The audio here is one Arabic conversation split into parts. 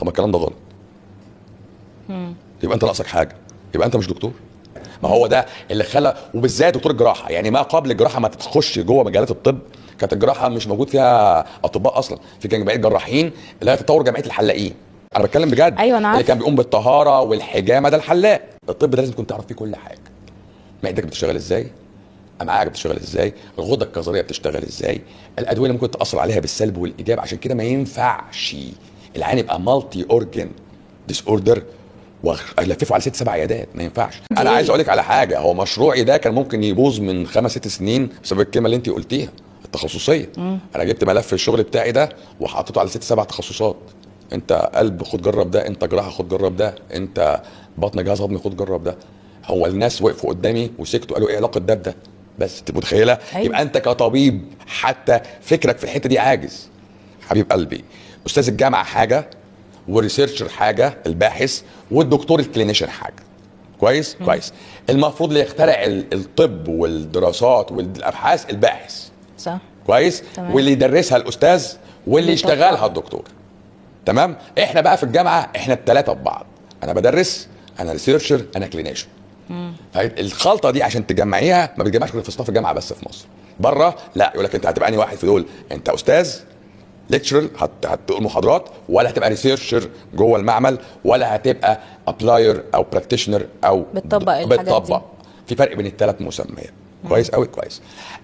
طب ما الكلام ده غلط. يبقى انت ناقصك حاجه، يبقى انت مش دكتور. ما هو ده اللي خلى، وبالذات دكتور الجراحه، يعني ما قبل الجراحه ما تخش جوه مجالات الطب كانت الجراحه مش موجود فيها اطباء اصلا، في كان جمعيه جراحين اللي هي تطور جمعيه الحلاقين. انا بتكلم بجد. ايوه انا عارف. اللي كان بيقوم بالطهاره والحجامه ده الحلاق. الطب ده لازم تكون تعرف فيه كل حاجه. معدتك بتشتغل ازاي؟ امعائك بتشتغل ازاي؟ الغده الكظريه بتشتغل ازاي؟ الادويه اللي ممكن تاثر عليها بالسلب والايجاب. عشان كده ما ينفعش العين يبقى مالتي اورجن ديس اوردر والففه على 6 7 عيادات، ما ينفعش. انا عايز اقول لك على حاجه، هو مشروعي ده كان ممكن يبوظ من 5 6 سنين بسبب الكلمه اللي انت قلتيها، التخصصيه. انا جبت ملف الشغل بتاعي ده وحطيته على 6 7 تخصصات. انت قلب خد جرب ده، انت جراحه خد جرب ده، انت بطن جهاز هضمي خد جرب ده. هو الناس وقفوا قدامي وسكتوا قالوا ايه علاقه ده بده؟ بس انت متخيله؟ أيوة. يبقى انت كطبيب حتى فكرك في الحته دي عاجز. حبيب قلبي، استاذ الجامعه حاجه، والريسيرشر حاجه الباحث، والدكتور الكلينيشن حاجه. كويس؟ كويس. المفروض اللي يخترع الطب والدراسات والابحاث الباحث. صح. كويس؟ تمام. واللي يدرسها الاستاذ واللي يشتغلها الدكتور. تمام؟ احنا بقى في الجامعه احنا الثلاثه ببعض. انا بدرس، انا ريسيرشر، انا كلينيشن. فالخلطه دي عشان تجمعيها ما بتجمعش غير في صف الجامعه بس في مصر. بره لا، يقول لك انت هتبقى انهي واحد في دول؟ انت استاذ ليكتشرر هتقول محاضرات، ولا هتبقى ريسيرشر جوه المعمل، ولا هتبقى ابلاير او براكتيشنر او بتطبق الحاجات دي. في فرق بين الثلاث مسميات. كويس قوي كويس.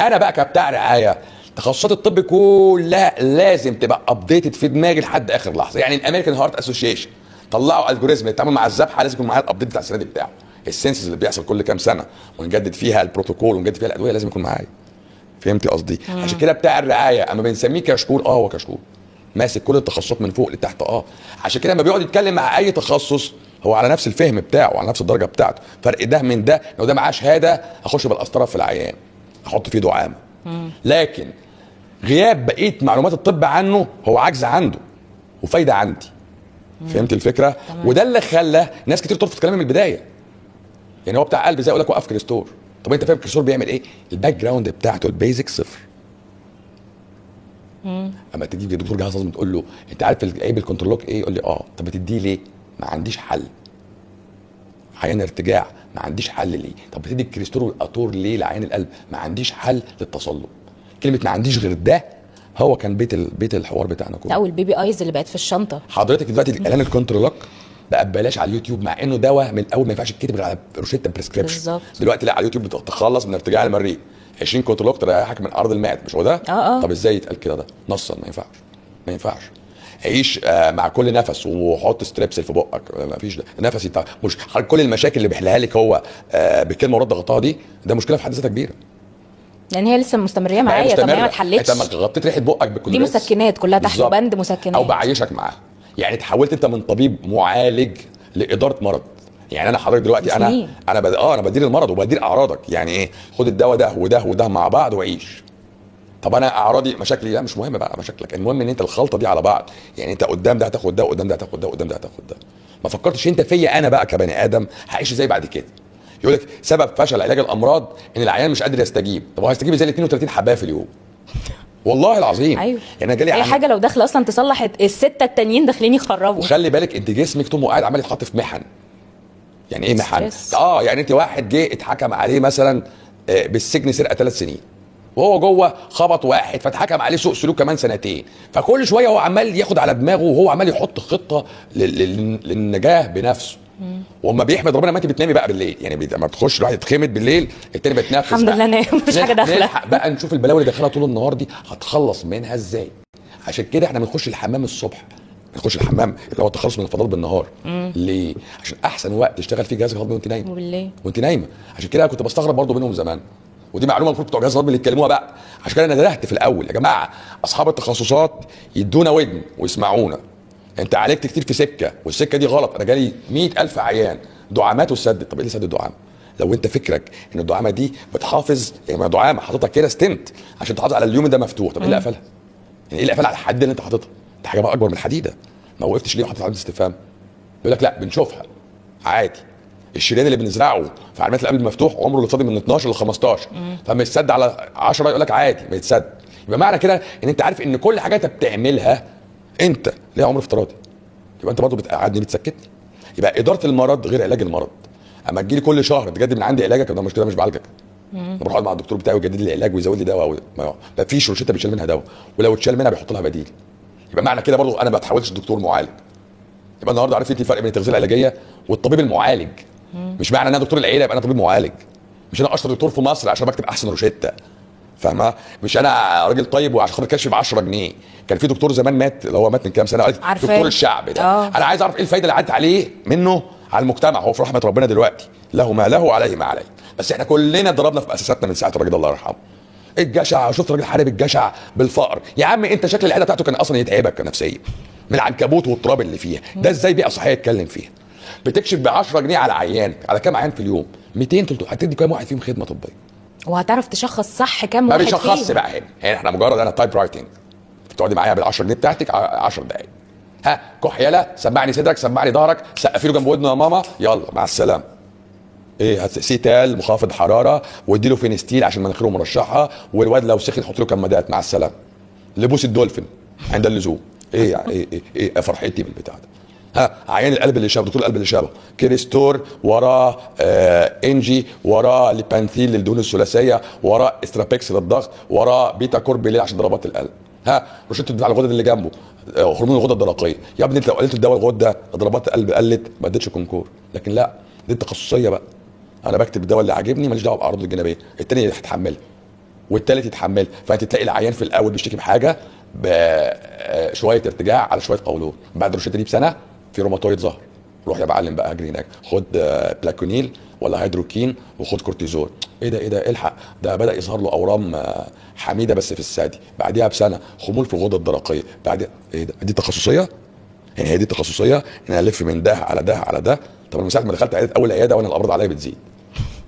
انا بقى كبتاع رعايه تخصصات الطب كلها لازم تبقى ابديتد في دماغي لحد اخر لحظه. يعني الامريكان هارت اسوشيشن طلعوا الجوريزم للتعامل مع الذبحه، لازم يكون معايا الابديت بتاع السنه دي بتاعه. السنسز اللي بيحصل كل كام سنه ونجدد فيها البروتوكول ونجدد فيها الادويه لازم يكون معايا. فهمتي قصدي؟ عشان كده بتاع الرعايه اما بنسميه كشكول، هو كشكول ماسك كل التخصصات من فوق لتحت. عشان كده لما بيقعد يتكلم مع اي تخصص هو على نفس الفهم بتاعه وعلى نفس الدرجه بتاعته. فرق ده من ده، لو ده معاه شهاده اخش بالقسطره في العيان احط فيه دعامه. لكن غياب بقيه معلومات الطب عنه هو عجز عنده وفايده عندي. فهمت الفكره؟ وده اللي خلى ناس كتير ترفض كلامي من البدايه. يعني هو بتاع قلب زي يقول لك وقف كريستور. طب انت فاهم كريستور بيعمل ايه؟ الباك جراوند بتاعته البيزك صفر. اما تيجي دكتور جهاز هضمي تقول له انت عارف العيب الكنترولوك ايه؟ يقول لي طب بتديه ليه؟ ما عنديش حل. عيان ارتجاع ما عنديش حل ليه؟ طب بتدي الكريستور والاتور ليه لعيان القلب؟ ما عنديش حل للتصلب. كلمه ما عنديش غير ده هو كان بيت الحوار بتاعنا كله. او البيبي ايز اللي بقت في الشنطه حضرتك دلوقتي الاعلان الكنترولوك بقى ببلاش على اليوتيوب، مع انه دواء من الاول ما ينفعش يتكتب غير على روشته بريسكريبشن. بالظبط. دلوقتي لا، على اليوتيوب بتتخلص من ارتجاع المريء 20 كنترولوك تريحك من ارض المعده، مش هو ده؟ طب ازاي يتقال كده؟ ده نصا ما ينفعش. ما ينفعش. عيش مع كل نفس وحط ستريبسل في بقك، ما فيش ده نفس مش كل المشاكل اللي بيحلها لك هو بكلمه ورد غطاها دي، ده مشكله في حد ذاتها كبيره. يعني هي لسه مستمريه معايا. طب هي ما اتحلتش. انت ما غطيت ريحه بقك دي مسكنات كلها تحت بند مسكنات، او بعيشك معاها. يعني تحولت انت من طبيب معالج لاداره مرض. يعني انا حضرتك دلوقتي انا بدير المرض وبدير اعراضك. يعني ايه؟ خد الدواء ده وده وده مع بعض وعيش. طب انا اعراضي مشاكلي لا مش مهم بقى مشاكلك، المهم ان انت الخلطه دي على بعض. يعني انت قدام ده هتاخد ده وقدام ده هتاخد ده وقدام ده هتاخد ده. ما فكرتش انت فيا انا بقى كبني ادم هعيش ازاي بعد كده؟ يقول لك سبب فشل علاج الامراض ان العيان مش قادر يستجيب. طب هو هيستجيب ازاي ل 32 حبايه في اليوم؟ والله العظيم. ايوه. يعني جالي اي حاجه لو داخله اصلا تصلح السته التانيين داخلين يخربوا. وخلي بالك انت جسمك طول ما قاعد عمال يتحط في محن. يعني ايه محن؟ يعني انت واحد جه اتحكم عليه مثلا بالسجن سرقه 3 سنين، وهو جوه خبط واحد فاتحكم عليه سوء سلوك كمان 2 سنين، فكل شويه هو عمال ياخد على دماغه وهو عمال يحط خطه للنجاه بنفسه. وما بيحمد ربنا ما انت بتنامي بقى بالليل. يعني لما بتخش الواحد يتخمد بالليل التاني بيتنفس. الحمد لله نايم مفيش حاجه داخله. نلحق بقى نشوف البلاوي اللي داخلها طول النهار دي هتخلص منها ازاي. عشان كده احنا بنخش الحمام الصبح، بنخش الحمام اللي هو التخلص من الفضلات بالنهار. ليه؟ عشان احسن وقت تشتغل فيه جهازك الهضمي وانت نايمه. وبالليل وانت نايمه. عشان كده كنت بستغرب برضو منهم زمان، ودي معلومه المفروض بتوع جهاز الهضمي اللي يتكلموها بقى. عشان كده انا ندهت في الاول يا جماعه اصحاب التخصصات يدونا ودن ويسمعونا. انت عالجت كتير في سكه والسكه دي غلط. انا جالي 100,000 عيان دعامات وسدت. طب ايه اللي سد الدعامه؟ لو انت فكرك ان الدعامه دي بتحافظ، يعني دعامه حاططها كده ستنت عشان تحافظ على اليوم ده مفتوح. طب ايه اللي قفلها؟ يعني ايه اللي قفلها على الحديده اللي انت حاططها؟ دي حاجه بقى اكبر من الحديده. ما وقفتش ليه وحطيت علامه استفهام؟ يقول لك لا بنشوفها عادي. الشريان اللي بنزرعه في علامات القلب المفتوح عمره الافتراضي من 12 ل 15، فما يتسد على 10 يقول لك عادي ما يتسد. يبقى معنى كده ان انت عارف ان كل حاجه انت بتعملها انت ليها عمر افتراضي. يبقى انت برضه بتقعدني بتسكتني. يبقى اداره المرض غير علاج المرض. اما تجي لي كل شهر تجدد من عندي علاجك، ده مشكله، مش بعالجك. انا بروح اقعد مع الدكتور بتاعي ويجدد لي العلاج ويزود لي دواء، ما فيش روشته بيشيل منها دواء، ولو اتشال منها بيحط لها بديل. يبقى معنى كده برضه انا ما بتحولش دكتور معالج. يبقى النهارده عرفت انت الفرق بين التغذيه العلاجيه والطبيب المعالج. مش معنى ان انا دكتور العياده يبقى انا طبيب معالج. مش انا اشطر دكتور في مصر عشان بكتب احسن روشته، فاهمه؟ مش انا راجل طيب وعشان خاطر كشف ب 10 جنيه. كان في دكتور زمان مات، اللي هو مات من كام سنه، قال دكتور الشعب ده. انا عايز اعرف ايه الفايده اللي عدت عليه منه على المجتمع. هو في رحمه ربنا دلوقتي، له ما له وعليه ما عليه. بس احنا كلنا ضربنا في اساساتنا من ساعه الراجل الله يرحمه. الجشع، شفت راجل حارب الجشع بالفقر. يا عم انت شكل العياده بتاعته كان اصلا يتعبك نفسيا من العنكبوت والتراب اللي فيها. ده ازاي بيئه صحيه يتكلم فيها؟ بتكشف ب 10 جنيه على عيان، على كام عيان في اليوم؟ 200 300. هتدي كام واحد فيهم خدمه طبيه؟ وهتعرف تشخص صح كام ما واحد بيشخصش فيهم. بقى هنا احنا مجرد انا تايب رايتنج. تقعدي معايا بال 10 جنيه بتاعتك 10 دقائق. ها كح يلا، سمعني صدرك، سمعني ظهرك، سقفي له جنب ودنه يا ماما، يلا مع السلامه. ايه سيتال مخافض حراره، وادي له فينستيل عشان مناخيره مرشحه، والواد لو سخن حط له كمادات، مع السلامه. لبوس الدولفين عند اللزوم. ايه يعني ايه فرحتي بالبتاع ده. ها عيان القلب اللي شابه، دكتور القلب اللي شابه، كريستور وراه انجي، وراه ليبانثيل للدهون الثلاثيه، وراه استرابيكس للضغط، وراه بيتا كوربيلين عشان ضربات القلب. ها روشته بتاع الغدد اللي جنبه، هرمون الغده الدرقيه. يا ابني انت لو قلت الدواء الغده ضربات القلب قلت، ما اديتش كونكور. لكن لا، دي التخصصيه بقى. انا بكتب الدواء اللي عاجبني، ماليش دعوه باعراضه الجانبيه. التاني هيتحملها والتالت يتحمل. فانت تلاقي العيان في الاول بيشتكي بحاجه، بشويه ارتجاع على شويه قولون، بعد الروشته دي بسنه في روماتويد ظهر، روح يا معلم بقى اجري هناك، خد بلاكونيل ولا هيدروكين وخد كورتيزون. ايه ده الحق، ده بدا يظهر له اورام حميده بس في الثدي، بعديها بسنه خمول في الغده الدرقيه، بعد ايه ده؟ دي تخصصيه؟ يعني هي دي التخصصيه ان انا الف من ده على ده على ده؟ طب انا من ساعه ما دخلت عياده اول عياده وانا الامراض عليا بتزيد،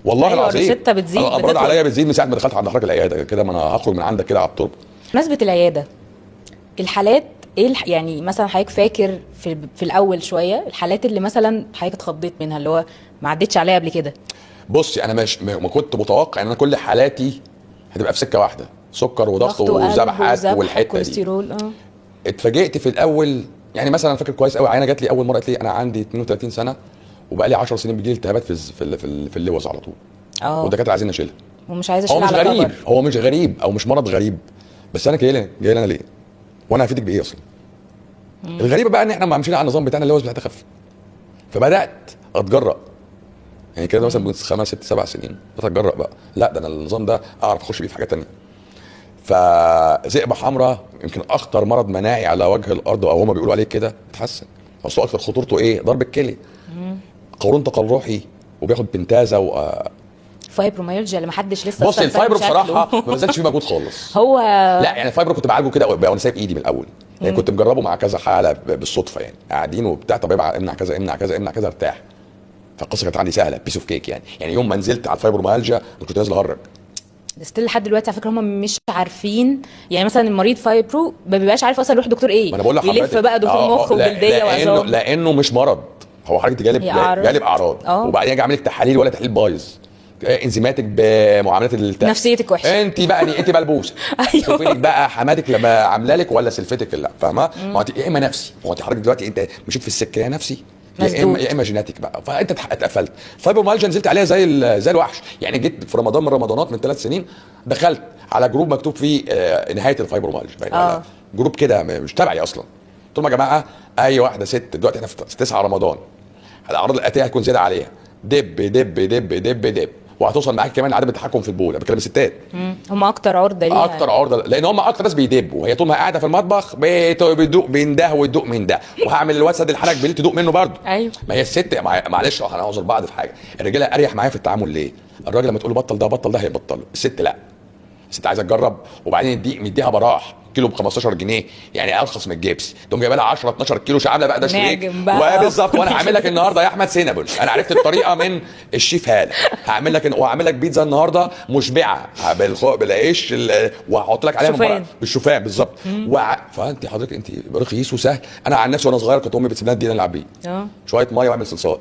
والله أيوة العظيم. الروشتة بتزيد، الامراض عليا بتزيد من ساعه ما دخلت عند حضرتك العياده كده، ما انا هخرج من عندك كده على التربه. بمناسبة العيادة، الحالات ايه يعني مثلا حضرتك فاكر في الاول شويه الحالات اللي مثلا حضرتك اتخضيت منها، اللي هو ما عدتش عليها قبل كده؟ بصي انا ما كنت متوقع ان انا كل حالاتي هتبقى في سكه واحده، سكر وضغط وذبحات والحته دي. كوليسترول. اتفاجئت في الاول، يعني مثلا فاكر كويس قوي، عينه جات لي اول مره قالت لي انا عندي 32 سنه وبقى لي 10 سنين بيجي لي التهابات في اللوز على طول. والدكاتره عايزين نشيلها. ومش عايز هو اشيلها مش على غريب كبر. هو مش غريب او مش مرض غريب، بس انا جاي انا ليه؟ وانا هفيدك بايه اصلا؟ الغريبه بقى ان احنا ما مشينا على النظام بتاعنا اللوز بتاعتها خف. فبدات اتجرأ، يعني كده مثلا من 5 6 7 سنين بتجرأ بقى، لا ده انا النظام ده اعرف اخش بيه في حاجه ثانيه. فذئبه حمراء يمكن اخطر مرض مناعي على وجه الارض، او هم بيقولوا عليه كده، اتحسن. بس اكتر خطورته ايه؟ ضرب الكلي، قولون تقرحي، وبياخد بنتازا فايبروميالجيا اللي ما حدش لسه. بص الفايبرو بصراحه ما بذلش فيه مجهود خالص. هو لا يعني الفايبرو كنت بعالجه كده وانا سايب ايدي من الاول، يعني كنت مجربه مع كذا حاله بالصدفه، يعني قاعدين وبتاع، طب امنع كذا امنع كذا امنع كذا ارتاح. فالقصه كانت عندي سهله، بيس اوف كيك يعني يوم ما نزلت على الفايبروميالجيا كنت نازل اهرج. ستيل لحد دلوقتي على فكره هم مش عارفين، يعني مثلا المريض فايبرو ما بيبقاش عارف اصلا يروح دكتور ايه. ما انا بقول لحضرتك يلف بقى دكتور مخ وجلديه وعظام، لانه مش مرض، هو حضرتك جالب اعراض وبعدين اجي اعمل لك تحاليل ولا تحليل بايظ، انزيماتك بمعاملات التهاب، نفسيتك وحشه، انت بقى البوسه. ايوه شوفي لك بقى حماتك لما عامله لك ولا سلفتك، لا فاهمه؟ ما انت يا اما نفسي، هو انت حضرتك دلوقتي انت مشيت في السكه يا نفسي يا اما جيناتيك بقى، فانت اتقفلت. فايبروميالجيا نزلت عليها زي الوحش، يعني جيت في رمضان من رمضانات من 3 سنين دخلت على جروب مكتوب فيه نهايه الفايبروميالجيا، جروب كده مش تبعي اصلا. قلت لهم يا جماعه اي واحده ست دلوقتي احنا في 9 رمضان الاعراض الاتيه هتكون زياده عليها، دب دب دب دب دب، وهتوصل معاك كمان عدم التحكم في البول. بتكلم الستات، هم اكتر عرضه ليها، اكتر عرضه، لان هم اكتر ناس بيدبوا، وهي طول ما قاعده في المطبخ بتدوق من ده وتدوق من ده، وهعمل الوسد الحرج بالليل تدوق منه برضه. ايوه ما هي الست معلش احنا هنعذر بعض في حاجه، الرجاله اريح معايا في التعامل ليه؟ الراجل لما تقول له بطل ده بطل ده هيبطله، الست لا، الست عايزه تجرب، وبعدين مديها براح كيلو ب 15 جنيه، يعني ارخص من الجبس، تقوم جايبه لها 10 12 كيلو عامله بقى ده شريك وبالظبط. وانا هعمل لك النهارده يا احمد سينابون، انا عرفت الطريقه من الشيف هاله، هعمل لك وهعمل لك بيتزا النهارده مشبعه بالعيش وهحط لك عليها بالشوفان بالظبط. فانت حضرتك انت رخيص وسهل. انا عن نفسي وانا صغير كنت امي بتسيبنا دي نلعب بيه، شويه ميه واعمل صلصال،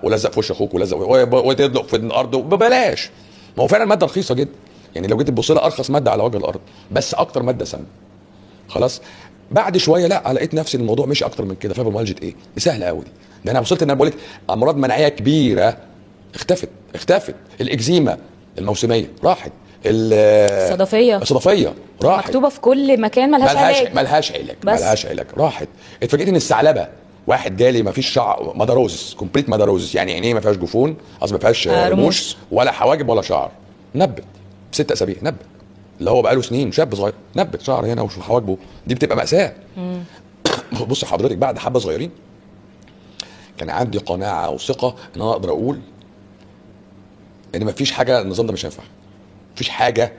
ولزق في وش اخوك ولزق وتدلق في الارض ببلاش. ما هو فعلا الماده رخيصه جدا، يعني لو جيت تبص لها ارخص ماده على وجه الارض، بس اكتر ماده سامه. خلاص بعد شويه لا لقيت نفسي الموضوع مش اكتر من كده. فايبروميالجيا ايه؟ دي سهله قوي دي. ده انا وصلت ان انا بقول لك امراض مناعيه كبيره اختفت. الاكزيما الموسميه راحت، الصدفيه راحت، مكتوبه في كل مكان ملهاش علاج. ملهاش علاج راحت. اتفاجئت ان الثعلبه، واحد جالي ما فيش شعر، مداروزس كومبليت مداروزس، يعني عينيه ما فيهاش جفون، قصدي ما فيهاش رموش ولا حواجب ولا شعر، نبت ب6 اسابيع، نبت اللي هو بقاله سنين شاب صغير، نبت شعر هنا وشوف حواجبه، دي بتبقى مأساة. بص حضرتك بعد حبه صغيرين كان عندي قناعه وثقه ان انا اقدر اقول ان مفيش حاجه النظام ده مش هينفع، مفيش حاجه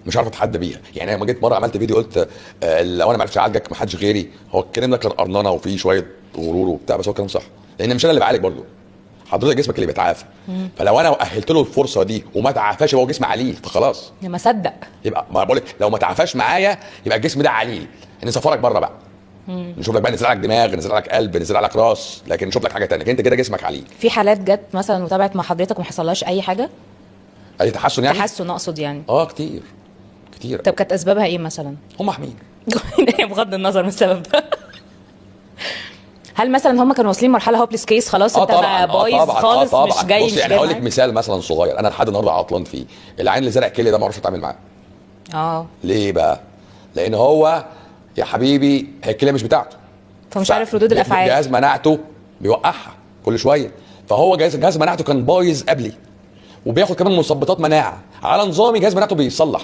مش عارف اتحدى بيها. يعني لما جيت مره عملت فيديو قلت لو انا ما عرفتش اعالجك ما حدش غيري، هو الكلام ده كان قرنانه وفيه شويه غرور وبتاع، بس هو كلام صح، لان مش انا اللي بعالج برضه، حضرتك جسمك اللي بيتعافى. فلو انا اهلت له الفرصه دي وما تعافاش يبقى هو جسم عليل، فخلاص ما صدق، يبقى ما بقول لك لو ما تعافاش معايا يبقى الجسم ده عليل، نسافرك بره بقى، نشوف لك بقى، نزرع لك دماغ، نزرع لك قلب، نزرع لك راس، لكن نشوف لك حاجه ثانيه، انت كده جسمك عليل. في حالات جت مثلا وتابعت مع حضرتك وما حصلهاش اي حاجه؟ اي تحسن يعني؟ تحسن اقصد يعني. كتير كتير. طب كانت اسبابها ايه مثلا؟ هم حمين بغض النظر من السبب ده. هل مثلا هم كانوا واصلين مرحله هوبليس كيس خلاص انت بقى بايظ خالص مش جاي؟ بص يعني هقول لك مثال مثلا صغير انا لحد النهارده عطلان فيه، العين اللي زرع كليه ده ما اعرفش اتعامل معاه. ليه بقى؟ لان هو يا حبيبي هي الكليه مش بتاعته، فمش عارف ردود الافعال، جهاز مناعته بيوقعها كل شويه، فهو جهاز مناعته كان بايظ قبلي وبياخد كمان مثبطات مناعه على نظامي، جهاز مناعته بيصلح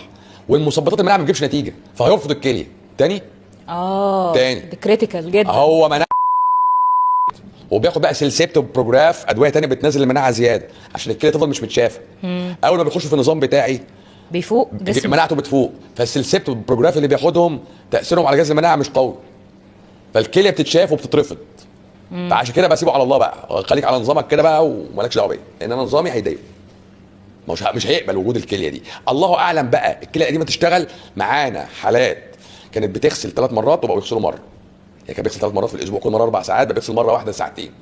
والمثبطات المناعه ما بتجيبش نتيجه فهيرفض الكليه تاني. ده كريتيكال جدا. هو مناعه وبياخد بقى سلسبتو بروجراف، ادويه تانية بتنزل المناعه زياده عشان الكليه تفضل مش متشافه. اول ما بيخشوا في النظام بتاعي بيفوق جسمه، مناعته بتفوق، فالسلسبتو بروجراف اللي بياخدهم تاثيرهم على جهاز المناعه مش قوي، فالكليه بتتشاف وبتترفض. فعشان كده بسيبه على الله بقى، خليك على نظامك كده بقى ومالكش دعوه بيا، لان انا نظامي هيضايقه، مش هيقبل وجود الكليه دي. الله اعلم بقى الكليه القديمه تشتغل. معانا حالات كانت بتغسل 3 مرات وبقوا يغسلوا مره، يعني كان بيغسل 3 مرات في الاسبوع، كل مره 4 ساعات، بقى بيغسل مره واحده ساعتين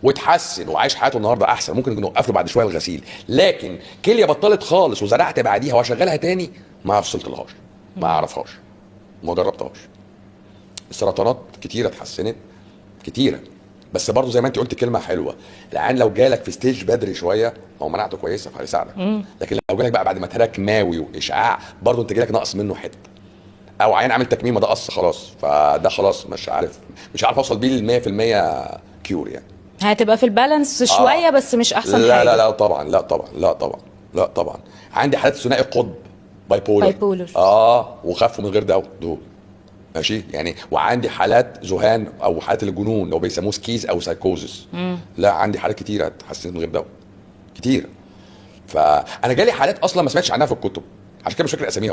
وتحسن وعايش حياته النهارده احسن. ممكن نوقف له بعد شويه الغسيل، لكن كليه بطلت خالص وزرعت بعديها واشغلها تاني ما وصلتلهاش، ما اعرفهاش، ما جربتهاش. السرطانات كتيره اتحسنت كتيره، بس برضه زي ما انت قلت كلمه حلوه، العين لو جالك في ستيج بدري شويه هو مناعته كويسه فهيساعدك، لكن لو جالك بقى بعد ما اتهرى كيماوي واشعاع برضه انت جالك ناقص منه حته، او عين عامل تكميمه ده قص خلاص، فده خلاص مش عارف اوصل بيه ل 100% كيور يعني. هتبقى في البالانس شويه بس مش احسن حاجه. لا طبعا عندي حالات ثنائي القطب باي بولر وخفوا من غير دول ماشي يعني. وعندي حالات ذهان او حالات الجنون لو بيسموه سكيز او سايكوزس، لا عندي حالات كتيره اتحسنت من غير دواء كتير. فانا جالي حالات اصلا ما سمعتش عنها في الكتب، عشان كده مش فاكر اساميها.